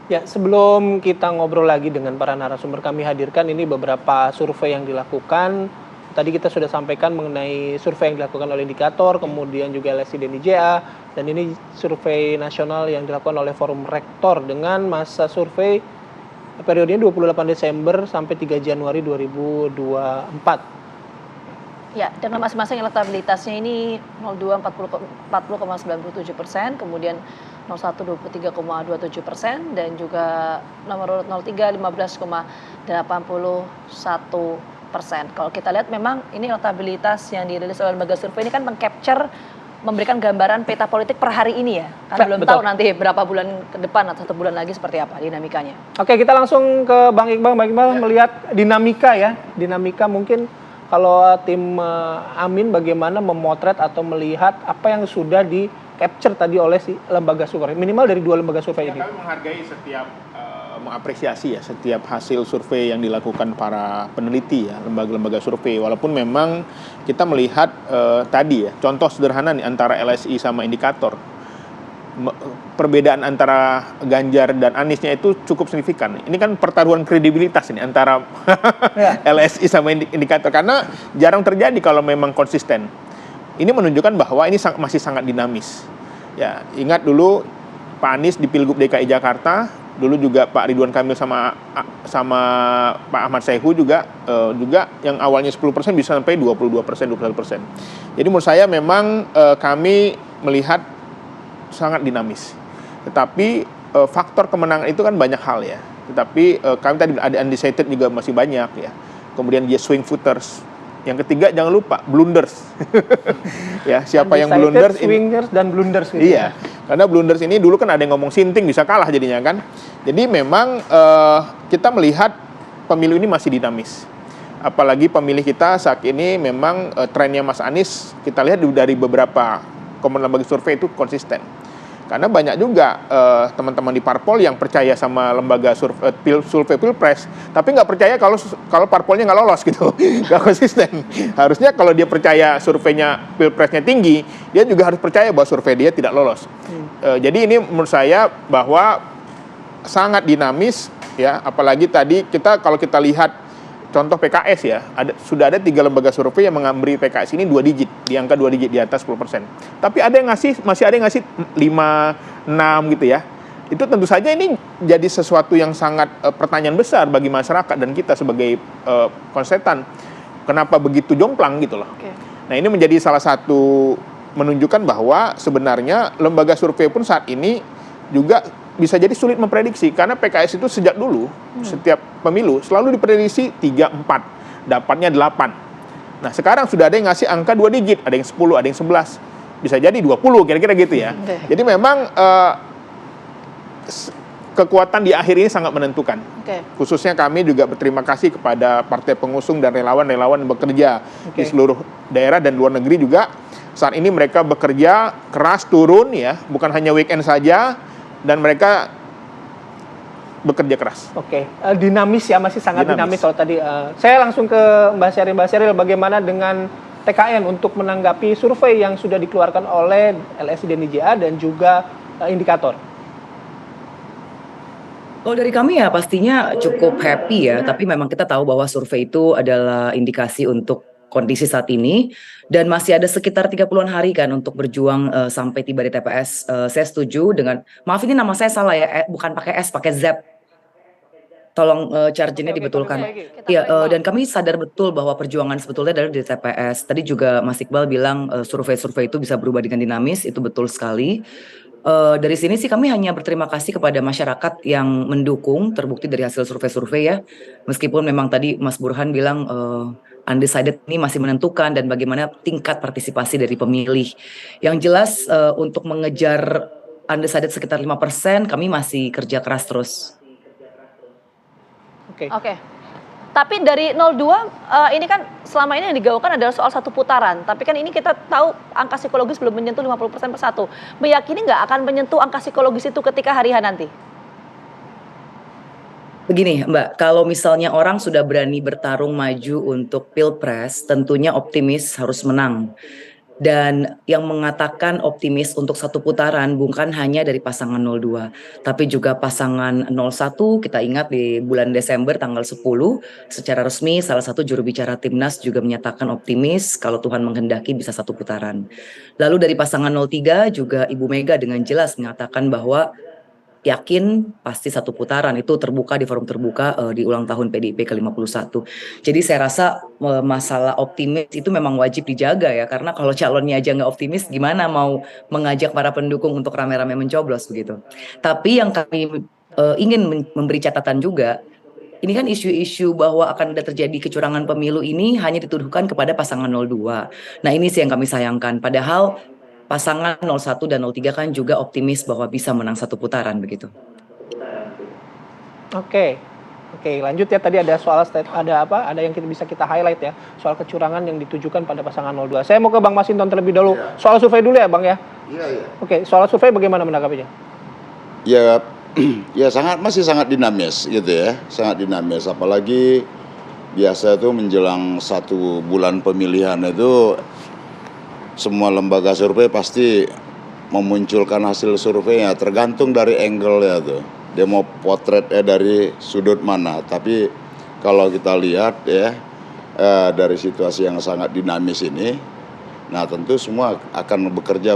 Ya, sebelum kita ngobrol lagi dengan para narasumber, kami hadirkan ini beberapa survei yang dilakukan. Tadi kita sudah sampaikan mengenai survei yang dilakukan oleh Indikator, kemudian juga LSI dan IJA, dan ini survei nasional yang dilakukan oleh Forum Rektor dengan masa survei periodenya 28 Desember sampai 3 Januari 2024. Ya, dengan masing-masing elektabilitasnya ini 02 40,97%, kemudian 01 23,27% dan juga nomor urut 03 15,81%. Kalau kita lihat memang ini elektabilitas yang dirilis oleh lembaga survei ini kan mengcapture, memberikan gambaran peta politik per hari ini ya. Kan belum Betul. tahu nanti berapa bulan ke depan atau 1 bulan lagi seperti apa dinamikanya. Oke, kita langsung ke Bang Iqbal. Bang Iqbal melihat dinamika ya. Dinamika mungkin kalau tim Amin bagaimana memotret atau melihat apa yang sudah di capture tadi oleh si lembaga survei, minimal dari 2 lembaga survei ini. Kami menghargai setiap mengapresiasi ya setiap hasil survei yang dilakukan para peneliti ya, lembaga-lembaga survei. Walaupun memang kita melihat tadi ya, contoh sederhana nih antara LSI sama Indikator. Perbedaan antara Ganjar dan Aniesnya itu cukup signifikan. Ini kan pertaruhan kredibilitas ini antara LSI sama Indikator, karena jarang terjadi kalau memang konsisten. Ini menunjukkan bahwa ini masih sangat dinamis. Ya, ingat dulu Pak Anies di Pilgub DKI Jakarta, dulu juga Pak Ridwan Kamil sama Pak Ahmad Saihu juga yang awalnya 10% bisa sampai 22%, 21%. Jadi menurut saya memang kami melihat sangat dinamis. Tetapi faktor kemenangan itu kan banyak hal ya. Tetapi kami tadi ada undecided juga masih banyak ya. Kemudian dia swing voters. Yang ketiga jangan lupa blunders. Ya, siapa yang blunders? Swingers dan blunders gitu. Iya. Karena blunders ini dulu kan ada yang ngomong sinting bisa kalah jadinya kan. Jadi memang kita melihat pemilu ini masih dinamis. Apalagi pemilih kita saat ini memang trennya Mas Anies kita lihat dari beberapa lembaga survei itu konsisten. Karena banyak juga teman-teman di parpol yang percaya sama lembaga survei Pilpres, tapi nggak percaya kalau parpolnya nggak lolos gitu, nggak konsisten. Harusnya kalau dia percaya surveinya Pilpresnya tinggi, dia juga harus percaya bahwa survei dia tidak lolos. Jadi ini menurut saya bahwa sangat dinamis ya, apalagi tadi kalau kita lihat contoh PKS ya, sudah ada 3 lembaga survei yang memberi PKS ini 2 digit, di angka 2 digit di atas 10%. Tapi masih ada yang ngasih 5, 6 gitu ya. Itu tentu saja ini jadi sesuatu yang sangat pertanyaan besar bagi masyarakat dan kita sebagai konsultan. Kenapa begitu jomplang gitu loh. Okay. Nah ini menjadi salah satu menunjukkan bahwa sebenarnya lembaga survei pun saat ini juga bisa jadi sulit memprediksi karena PKS itu sejak dulu setiap pemilu selalu diprediksi 3, 4, dapatnya 8. Nah, sekarang sudah ada yang ngasih angka 2 digit, ada yang 10, ada yang 11. Bisa jadi 20 kira-kira gitu ya. Jadi memang kekuatan di akhir ini sangat menentukan. Khususnya kami juga berterima kasih kepada partai pengusung dan relawan-relawan yang bekerja di seluruh daerah dan luar negeri juga. Saat ini mereka bekerja keras turun ya, bukan hanya weekend saja. Dan mereka bekerja keras. Oke, dinamis ya, masih sangat dinamis kalau tadi. Saya langsung ke Mbak Sheryl. Mbak Sheryl, bagaimana dengan TKN untuk menanggapi survei yang sudah dikeluarkan oleh LSI dan IJA dan juga Indikator? Kalau dari kami ya pastinya cukup happy ya, tapi memang kita tahu bahwa survei itu adalah indikasi untuk kondisi saat ini dan masih ada sekitar 30-an hari kan untuk berjuang sampai tiba di TPS. Saya setuju dengan, maaf ini nama saya salah ya, bukan pakai S, pakai Z. Tolong charge-nya dibetulkan. Iya, dan kami sadar betul bahwa perjuangan sebetulnya adalah di TPS. Tadi juga Mas Iqbal bilang survei-survei itu bisa berubah dengan dinamis, itu betul sekali. Dari sini sih kami hanya berterima kasih kepada masyarakat yang mendukung, terbukti dari hasil survei-survei ya. Meskipun memang tadi Mas Burhan bilang undecided ini masih menentukan dan bagaimana tingkat partisipasi dari pemilih. Yang jelas untuk mengejar undecided sekitar 5%, kami masih kerja keras terus. Oke. Tapi dari 02 ini kan selama ini yang digaungkan adalah soal 1 putaran. Tapi kan ini kita tahu angka psikologis belum menyentuh 50% per 1. Meyakini nggak akan menyentuh angka psikologis itu ketika hari H nanti? Begini Mbak, kalau misalnya orang sudah berani bertarung maju untuk Pilpres, tentunya optimis harus menang. Dan yang mengatakan optimis untuk satu putaran bukan hanya dari pasangan 02, tapi juga pasangan 01. Kita ingat di bulan Desember tanggal 10, secara resmi salah satu juru bicara Timnas juga menyatakan optimis kalau Tuhan menghendaki bisa satu putaran. Lalu dari pasangan 03 juga Ibu Mega dengan jelas menyatakan bahwa yakin pasti satu putaran, itu terbuka di forum terbuka di ulang tahun PDIP ke-51. Jadi saya rasa masalah optimis itu memang wajib dijaga ya, karena kalau calonnya aja nggak optimis gimana mau mengajak para pendukung untuk rame-rame mencoblos begitu. Tapi yang kami ingin memberi catatan juga, ini kan isu-isu bahwa akan ada terjadi kecurangan pemilu ini hanya dituduhkan kepada pasangan 02. Nah ini sih yang kami sayangkan, padahal pasangan 01 dan 03 kan juga optimis bahwa bisa menang satu putaran begitu. Oke, lanjut ya. Tadi ada soal ada yang bisa kita highlight ya, soal kecurangan yang ditujukan pada pasangan 02. Saya mau ke Bang Masinton terlebih dahulu. Soal survei dulu ya, Bang ya. Iya. Oke, soal survei bagaimana menanggapinya? Ya, ya masih sangat dinamis gitu ya, sangat dinamis. Apalagi biasa itu menjelang 1 bulan pemilihan itu semua lembaga survei pasti memunculkan hasil surveinya, tergantung dari angle ya tuh. Dia mau potretnya dari sudut mana. Tapi kalau kita lihat ya dari situasi yang sangat dinamis ini, nah tentu semua akan bekerja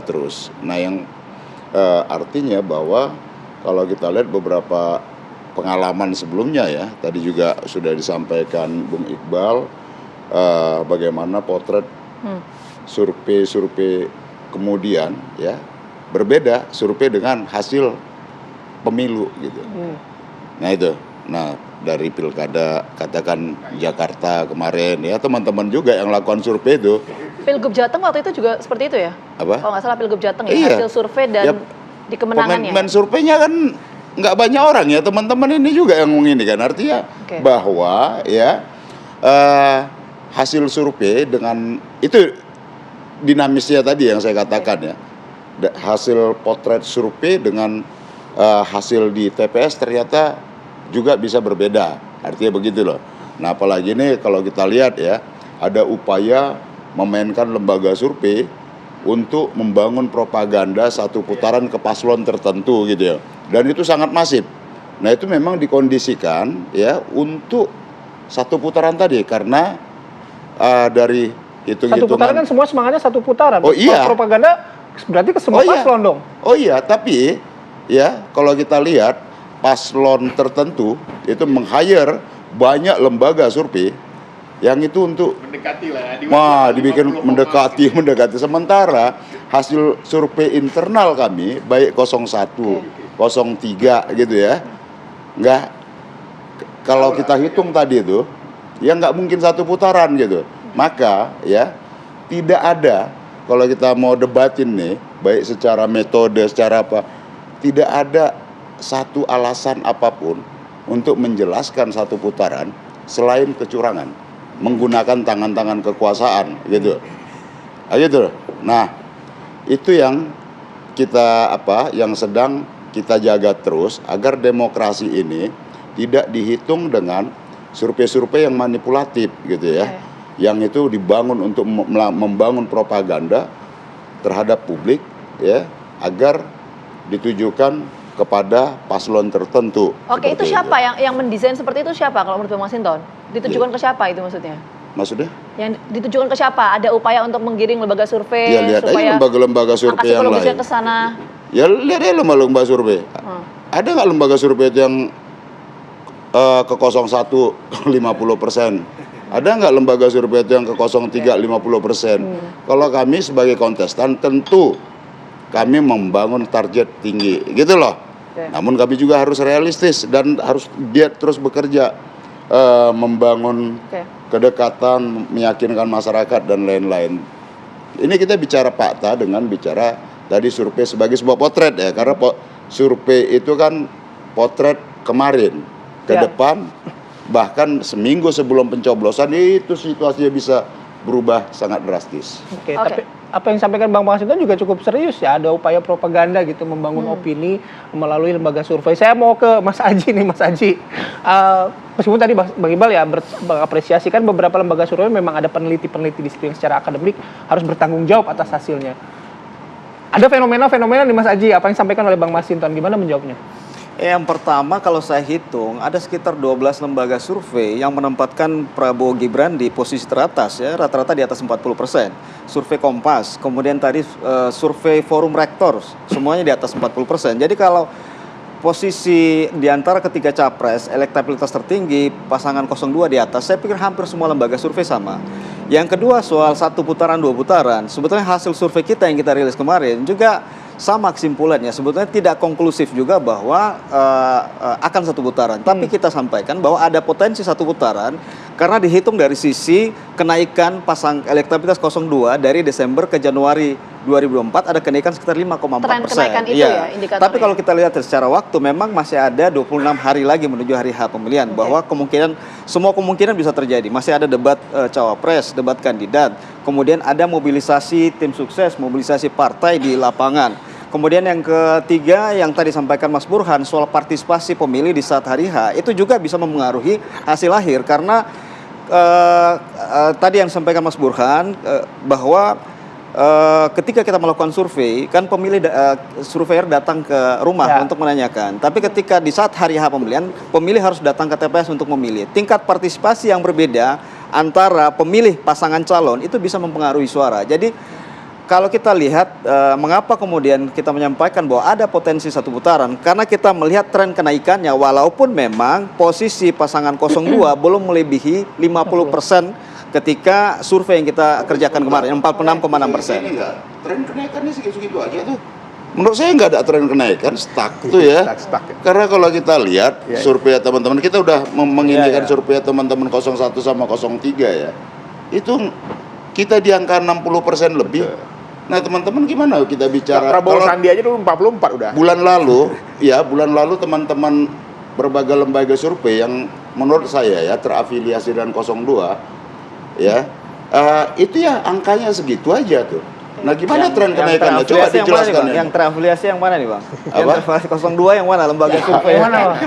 terus. Nah yang artinya bahwa kalau kita lihat beberapa pengalaman sebelumnya ya, tadi juga sudah disampaikan Bung Iqbal bagaimana potret survei kemudian ya berbeda survei dengan hasil pemilu gitu. Nah itu, dari pilkada katakan Jakarta kemarin ya, teman-teman juga yang lakukan survei itu. Pilgub Jateng waktu itu juga seperti itu ya? Apa? Kalau nggak salah Pilgub Jateng ya, Iya. hasil survei dan Ya, di kemenangannya. Komen surveinya kan nggak banyak orang ya, teman-teman ini juga yang mengini kan, artinya bahwa ya hasil survei dengan itu dinamisnya tadi yang saya katakan ya, hasil potret survei dengan hasil di TPS ternyata juga bisa berbeda, artinya begitu loh. Nah apalagi ini kalau kita lihat ya, ada upaya memainkan lembaga survei untuk membangun propaganda satu putaran ke paslon tertentu gitu ya, dan itu sangat masif. Nah itu memang dikondisikan ya untuk satu putaran tadi, karena dari hitung-hitungan Satu putaran kan semua semangatnya satu putaran. Oh iya. Propaganda berarti ke semua paslon dong. Oh iya, tapi ya kalau kita lihat paslon tertentu itu meng-hire banyak lembaga survei yang itu untuk Mendekati lah. dibikin mendekati. Sementara hasil survei internal kami baik 01, 03 gitu ya, nggak, kalau kita hitung tadi itu ya nggak mungkin satu putaran gitu. Maka ya tidak ada, kalau kita mau debatin nih baik secara metode secara apa, tidak ada satu alasan apapun untuk menjelaskan satu putaran selain kecurangan menggunakan tangan-tangan kekuasaan gitu. Gitu. Nah, itu yang kita yang sedang kita jaga terus agar demokrasi ini tidak dihitung dengan survei-survei yang manipulatif gitu ya. Yang itu dibangun untuk membangun propaganda terhadap publik ya, agar ditujukan kepada paslon tertentu. Oke, itu siapa yang mendesain seperti itu, siapa kalau menurut Bang Masinton? Ditujukan ke siapa itu maksudnya? Maksudnya? Yang ditujukan ke siapa? Ada upaya untuk menggiring lembaga survei Ya lihat aja supaya lembaga-lembaga survei yang lain. ke sana. Ya lihat aja lembaga survei. Ada nggak lembaga survei itu yang ke 01 50%? Ada nggak lembaga survei itu yang ke 03 50%? Kalau kami sebagai kontestan tentu kami membangun target tinggi, gitu loh. Namun kami juga harus realistis dan harus giat terus bekerja, membangun kedekatan, meyakinkan masyarakat dan lain-lain. Ini kita bicara fakta dengan bicara tadi survei sebagai sebuah potret ya, karena survei itu kan potret kemarin ke depan, bahkan seminggu sebelum pencoblosan itu situasinya bisa berubah sangat drastis. Oke. Tapi apa yang disampaikan Bang Masinton juga cukup serius ya, ada upaya propaganda gitu membangun opini melalui lembaga survei. Saya mau ke Mas Aji nih, Mas Aji. meskipun tadi Bang Iqbal ya mengapresiasi kan beberapa lembaga survei memang ada peneliti-peneliti disiplin secara akademik harus bertanggung jawab atas hasilnya. Ada fenomena-fenomena nih Mas Aji, apa yang disampaikan oleh Bang Masinton, gimana menjawabnya? Yang pertama kalau saya hitung ada sekitar 12 lembaga survei yang menempatkan Prabowo Gibran di posisi teratas ya, rata-rata di atas 40%. Survei Kompas, kemudian tadi survei Forum Rektor, semuanya di atas 40%. Jadi kalau posisi di antara ketiga capres, elektabilitas tertinggi, pasangan 02 di atas, saya pikir hampir semua lembaga survei sama. Yang kedua soal 1 putaran, 2 putaran, sebetulnya hasil survei kita yang kita rilis kemarin juga sama kesimpulannya, sebetulnya tidak konklusif juga bahwa akan 1 putaran. Tapi kita sampaikan bahwa ada potensi 1 putaran karena dihitung dari sisi kenaikan pasang elektabilitas 02 dari Desember ke Januari 2024 ada kenaikan sekitar 5,4%. Tren kenaikan itu ya, indikatornya. Tapi kalau kita lihat secara waktu memang masih ada 26 hari lagi menuju hari H pemilihan, bahwa semua kemungkinan bisa terjadi. Masih ada debat cawapres, debat kandidat, kemudian ada mobilisasi tim sukses, mobilisasi partai di lapangan. Kemudian yang ketiga yang tadi sampaikan Mas Burhan soal partisipasi pemilih di saat hari H itu juga bisa mempengaruhi hasil akhir karena tadi yang disampaikan Mas Burhan bahwa ketika kita melakukan survei kan surveyor datang ke rumah untuk menanyakan. Tapi ketika di saat hari H pemilihan, pemilih harus datang ke TPS untuk memilih. Tingkat partisipasi yang berbeda antara pemilih pasangan calon itu bisa mempengaruhi suara. Jadi kalau kita lihat mengapa kemudian kita menyampaikan bahwa ada potensi 1 putaran, karena kita melihat tren kenaikannya walaupun memang posisi pasangan 02 belum melebihi 50% ketika survei yang kita kerjakan kemarin 46,6%. Tren kenaikannya segitu aja tuh. Menurut saya nggak ada tren kenaikan, stuck tuh ya. Karena kalau kita lihat survei teman-teman, kita udah mengindikan survei teman-teman 01 sama 03 ya. Itu kita di angka 60% lebih. Nah teman-teman gimana kita bicara? Prabowo Sandi aja dulu 44 udah. Bulan lalu teman-teman berbagai lembaga survei yang menurut saya ya terafiliasi dengan 02 ya, itu ya angkanya segitu aja tuh. Nah gimana tren kenaikannya? Coba dijelaskan ya. Yang terafiliasi yang mana nih Bang? Yang terafiliasi 02 yang mana lembaga survei? Yang mana Bang?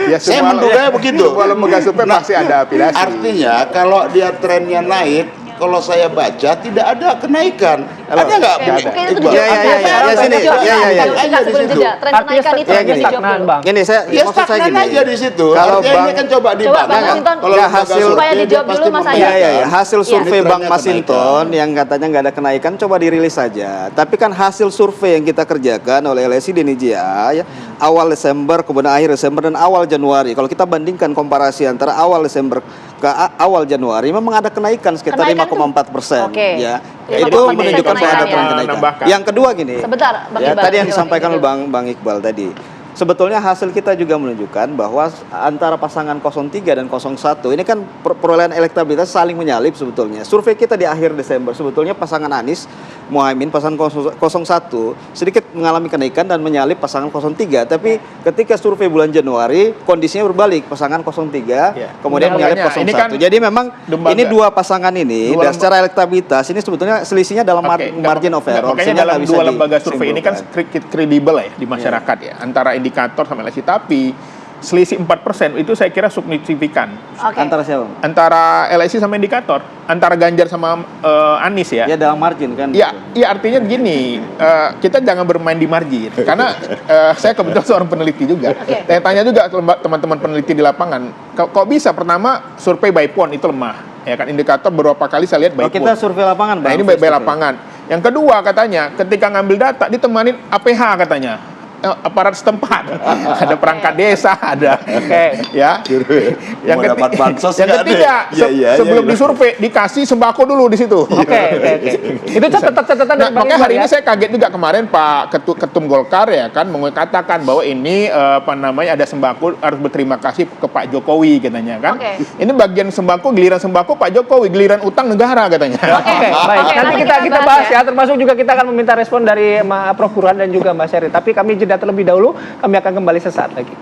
Ya, Saya menduga begitu. Semua lembaga survei pasti ada afiliasi. Artinya kalau dia trennya naik, kalau saya baca tidak ada kenaikan. Ada nggak? Mungkin itu Ya, sini. Aja di situ. Tren kenaikan itu Artinya yang dijawab stagnan, dulu. Bang. Gini Ya maksud saya stagnan gini. aja di situ. Kalau Artinya ini Bang- kan coba Coba dibahas. Bang Masinton, Kalau lembaga supaya survei dijawab dia dulu, pasti Mas membahas. Aya. Iya. Hasil survei Ini Bang trennya Masinton yang katanya nggak ada kenaikan, coba dirilis saja. Tapi kan hasil survei yang kita kerjakan oleh LSI dan IJA ya, awal Desember, kemudian akhir Desember dan awal Januari. Kalau kita bandingkan komparasi antara awal Desember ke awal Januari, memang ada kenaikan sekitar Kenaikan 5,4%. Oke. Ya, 5,4% itu menunjukkan bahwa ada tren kenaikan ya. kenaikan. Menambahkan. Yang kedua gini. Sebentar, Bang Ya, Iqbal. tadi yang disampaikan oleh Bang Iqbal tadi. Sebetulnya hasil kita juga menunjukkan bahwa antara pasangan 03 dan 01 ini kan perolehan elektabilitas saling menyalip sebetulnya. Survei kita di akhir Desember sebetulnya pasangan Anies Muhaimin pasangan 01 sedikit mengalami kenaikan dan menyalip pasangan 03. Tapi ketika survei bulan Januari kondisinya berbalik, pasangan 03 kemudian menyalip Makanya, 01. ini kan Jadi memang lembaga. ini dua pasangan ini dan secara elektabilitas ini sebetulnya selisihnya dalam margin of error. Makanya sehingga dalam nggak bisa dua lembaga survei ini kan disimpulkan. kredibel ya di masyarakat ya, antara indikator sama LSI. Tapi selisih 4% itu saya kira signifikan. Oke. Antara siapa? Antara LSI sama indikator, antara Ganjar sama Anies ya. Ya dalam margin kan. Ya artinya gini, kita jangan bermain di margin. Karena saya kebetulan seorang peneliti juga. Saya tanya juga ke teman-teman peneliti di lapangan, kok bisa? Pertama, survei by phone itu lemah. Ya kan, indikator beberapa kali saya lihat by phone. Kita survei lapangan, Nah Bang. ini by lapangan. Yang kedua katanya, ketika ngambil data ditemanin APH katanya. Aparat setempat, ada perangkat desa, ada, ya. Mau dapat bansos yang nggak ketiga, deh? Iya, sebelum iya. disurvei dikasih sembako dulu di situ. Oke. Itu catatan dari Bang Makanya Iqbal hari ya. ini saya kaget juga kemarin Pak Ketum Golkar ya kan mengatakan bahwa ini ada sembako, harus berterima kasih ke Pak Jokowi katanya kan. Oke. Ini bagian sembako, giliran sembako Pak Jokowi, giliran utang negara katanya. Oke, baik. Oke, Nanti kita bahas ya, termasuk juga kita akan meminta respon dari Prof. Burhan dan juga Mbak Sherry. Tapi kami jeda terlebih dahulu, kami akan kembali sesaat lagi.